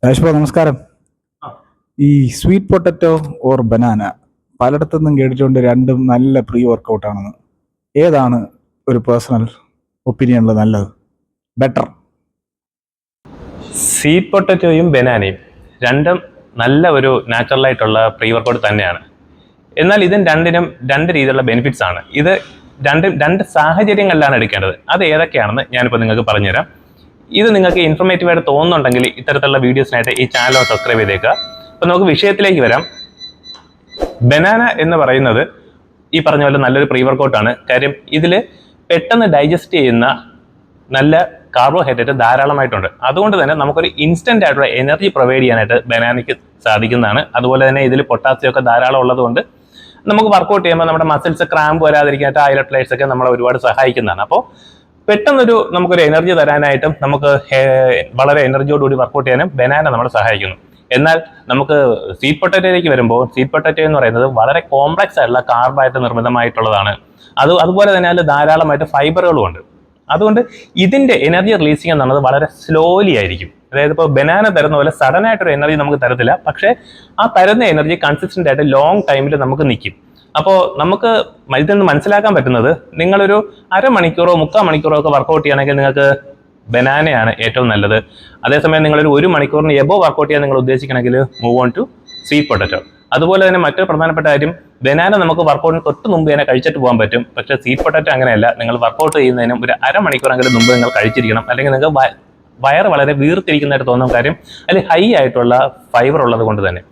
രാജ്പോ നമസ്കാരം. ഈ sweet potato or banana പലയിടത്തുനിന്നും കേട്ടിട്ടുണ്ട്, രണ്ടും നല്ല പ്രീ വർക്കൗട്ട് ആണെന്ന്. ഏതാണ് ഒരു പേഴ്സണൽ ഒപ്പീനിയനിൽ നല്ലത്, ബെറ്റർ? സ്വീറ്റ് പൊട്ടറ്റോയും ബനാനയും രണ്ടും നല്ല ഒരു നാച്ചുറൽ ആയിട്ടുള്ള പ്രീ വർക്കൗട്ട് തന്നെയാണ്. എന്നാൽ ഇതിന് രണ്ടിനും രണ്ട് രീതിയിലുള്ള ബെനിഫിറ്റ്സ് ആണ്. ഇത് രണ്ട് സാഹചര്യങ്ങളിലാണ് എടുക്കേണ്ടത്. അത് ഏതൊക്കെയാണെന്ന് ഞാനിപ്പോൾ നിങ്ങൾക്ക് പറഞ്ഞുതരാം. ഇത് നിങ്ങൾക്ക് ഇൻഫോർമേറ്റീവ് ആയിട്ട് തോന്നുന്നുണ്ടെങ്കിൽ ഇത്തരത്തിലുള്ള വീഡിയോസിനായിട്ട് ഈ ചാനൽ സബ്സ്ക്രൈബ് ചെയ്തേക്കുക. അപ്പോൾ നമുക്ക് വിഷയത്തിലേക്ക് വരാം. ബനാന എന്ന് പറയുന്നത് ഈ പറഞ്ഞ പോലെ നല്ലൊരു പ്രീ വർക്കൗട്ടാണ്. കാര്യം ഇതിൽ പെട്ടെന്ന് ഡൈജസ്റ്റ് ചെയ്യുന്ന നല്ല കാർബോഹൈഡ്രേറ്റ് ധാരാളമായിട്ടുണ്ട്. അതുകൊണ്ട് തന്നെ നമുക്കൊരു ഇൻസ്റ്റന്റ് ആയിട്ടുള്ള എനർജി പ്രൊവൈഡ് ചെയ്യാനായിട്ട് ബനാനയ്ക്ക് സാധിക്കുന്നതാണ്. അതുപോലെ തന്നെ ഇതിൽ പൊട്ടാസ്യം ഒക്കെ ധാരാളം ഉള്ളതുകൊണ്ട് നമുക്ക് വർക്കൗട്ട് ചെയ്യുമ്പോൾ നമ്മുടെ മസിൽസ് ക്രാമ്പ് വരാതിരിക്കാനായിട്ട് ഇലക്ട്രോലൈറ്റ്സ് ഒക്കെ നമ്മളെ ഒരുപാട് സഹായിക്കുന്നതാണ്. അപ്പോൾ പെട്ടെന്നൊരു നമുക്കൊരു എനർജി തരാനായിട്ടും നമുക്ക് വളരെ എനർജിയോടുകൂടി വർക്കൗട്ട് ചെയ്യാനും ബനാന നമ്മളെ സഹായിക്കുന്നു. എന്നാൽ നമുക്ക് സ്വീറ്റ് പൊട്ടറ്റോയിലേക്ക് വരുമ്പോൾ സ്വീറ്റ് പൊട്ടറ്റോ എന്ന് പറയുന്നത് വളരെ കോംപ്ലക്സ് ആയിട്ടുള്ള കാർബായിട്ട് നിർമ്മിതമായിട്ടുള്ളതാണ്. അതുപോലെ തന്നെ അതിൽ ധാരാളമായിട്ട് ഫൈബറുകളും ഉണ്ട്. അതുകൊണ്ട് ഇതിന്റെ എനർജി റിലീസിങ് എന്നുള്ളത് വളരെ സ്ലോലി ആയിരിക്കും. അതായത് ഇപ്പോൾ ബനാന തരുന്ന പോലെ സഡൻ ആയിട്ടൊരു എനർജി നമുക്ക് തരത്തില്ല. പക്ഷേ ആ തരുന്ന എനർജി കൺസിസ്റ്റന്റ് ആയിട്ട് ലോങ് ടൈമിൽ നമുക്ക് നിൽക്കും. അപ്പോൾ നമുക്ക് ഇതിൽ നിന്ന് മനസ്സിലാക്കാൻ പറ്റുന്നത്, നിങ്ങളൊരു അരമണിക്കൂറോ 3/4 മണിക്കൂറോ ഒക്കെ വർക്കൗട്ട് ചെയ്യണമെങ്കിൽ നിങ്ങൾക്ക് ബനാനയാണ് ഏറ്റവും നല്ലത്. അതേസമയം നിങ്ങളൊരു 1 മണിക്കൂറിന് എബോ വർക്കൗട്ട് ചെയ്യാൻ നിങ്ങൾ ഉദ്ദേശിക്കണമെങ്കിൽ move on to sweet potato. അതുപോലെ തന്നെ മറ്റൊരു പ്രധാനപ്പെട്ട കാര്യം, ബനാന നമുക്ക് വർക്കൗട്ടിന് തൊട്ട് മുമ്പ് തന്നെ കഴിച്ചിട്ട് പോകാൻ പറ്റും. പക്ഷേ സ്വീറ്റ് പൊട്ടറ്റോ അങ്ങനെയല്ല. നിങ്ങൾ വർക്കൗട്ട് ചെയ്യുന്നതിനും ഒരു അരമണിക്കൂറെങ്കിലും മുമ്പ് നിങ്ങൾ കഴിച്ചിരിക്കണം. അല്ലെങ്കിൽ നിങ്ങൾക്ക് വയറ് വളരെ വീർത്തിരിക്കുന്നതായിട്ട് തോന്നുന്ന കാര്യം അതിൽ ഹൈ ആയിട്ടുള്ള ഫൈബർ ഉള്ളത് കൊണ്ട് തന്നെ.